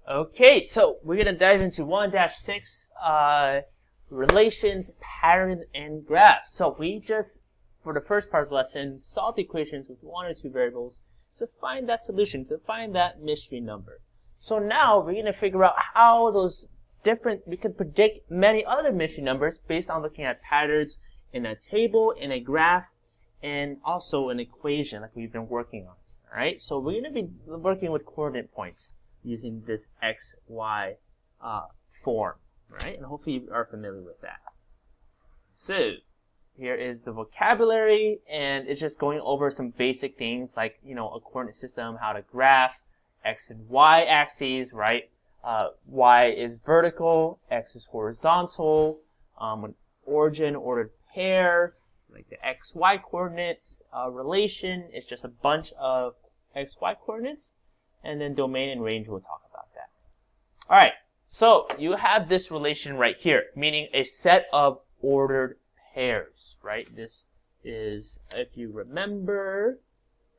Okay, so we're going to dive into 1-6, relations, patterns, and graphs. So we just, for the first part of the lesson, solved equations with one or two variables to find that solution, to find that mystery number. So now we're going to figure out how those we can predict many other mystery numbers based on looking at patterns in a table, in a graph, and also an equation like we've been working on. All right, so we're going to be working with coordinate points using this x, y form, right? And hopefully you are familiar with that. So here is the vocabulary, and it's just going over some basic things like, a coordinate system, how to graph x and y axes, right? Y is vertical, x is horizontal, an origin ordered pair, like the x-y coordinates. Relation is just a bunch of x-y coordinates. And then domain and range, we'll talk about that. All right, so you have this relation right here, meaning a set of ordered pairs, right? This is, if you remember,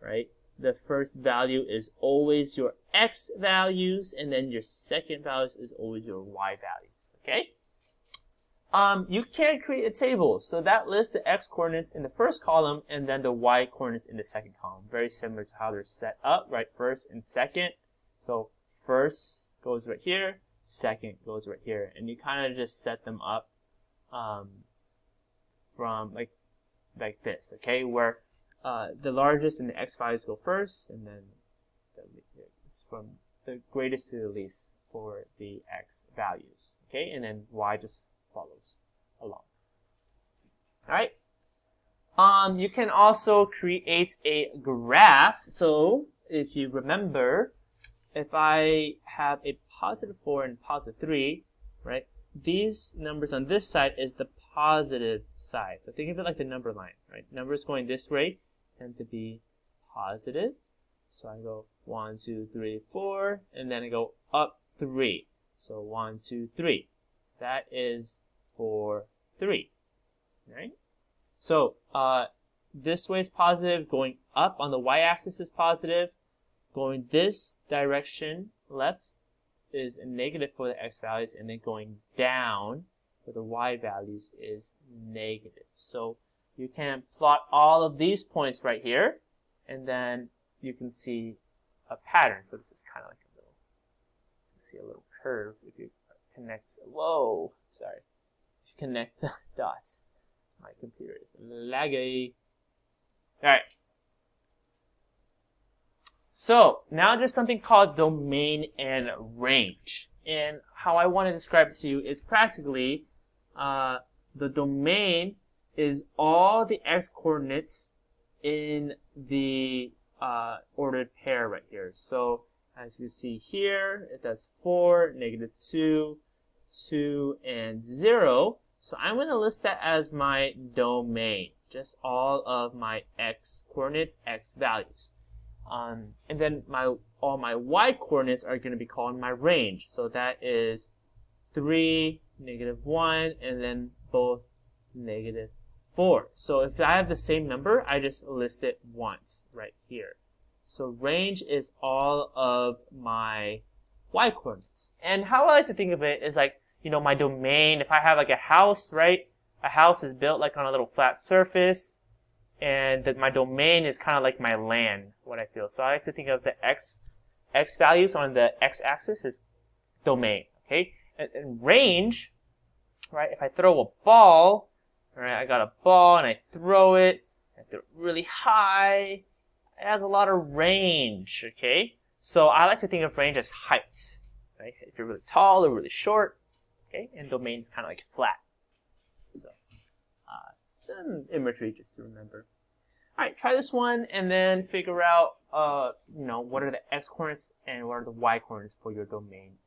right, the first value is always your x values, and then your second values is always your y values, okay? You can create a table. So that lists the x coordinates in the first column and then the y coordinates in the second column. Very similar to how they're set up, right? First and second. So first goes right here, second goes right here. And you kind of just set them up from like this, okay? Where the largest and the x values go first, and then it's from the greatest to the least for the x values, okay? And then y just follows along. All right. You can also create a graph. So if you remember, if I have a positive 4 and positive 3, right? These numbers on this side is the positive side. So think of it like the number line, right? Numbers going this way tend to be positive. So I go 1, 2, 3, 4, and then I go up 3. So 1, 2, 3. That is for 3, right? So this way is positive. Going up on the y-axis is positive. Going this direction, left, is a negative for the x values, and then going down for the y values is negative. So you can plot all of these points right here, and then you can see a pattern. So this is kind of like a little curve if you connect. Whoa, sorry. Connect the dots. My computer is laggy. Alright. So, now there's something called domain and range. And how I want to describe it to you is practically the domain is all the x coordinates in the ordered pair right here. So, as you see here, it does 4, -2, 2, and 0. So I'm going to list that as my domain, just all of my x coordinates, x values. And then all my y coordinates are going to be called my range. So that is 3, -1, and then both -4. So if I have the same number, I just list it once right here. So range is all of my y coordinates. And how I like to think of it is like, my domain, if I have like a house, right? A house is built like on a little flat surface, and that my domain is kind of like my land, what I feel. So I like to think of the x values on the x-axis as domain, okay? And range, right? If I throw a ball, right? I got a ball and I throw it really high. It has a lot of range, okay? So I like to think of range as height, right? If you're really tall or really short, okay? And domain is kind of like flat. So, imagery just to remember. All right, try this one and then figure out, what are the x coordinates and what are the y coordinates for your domain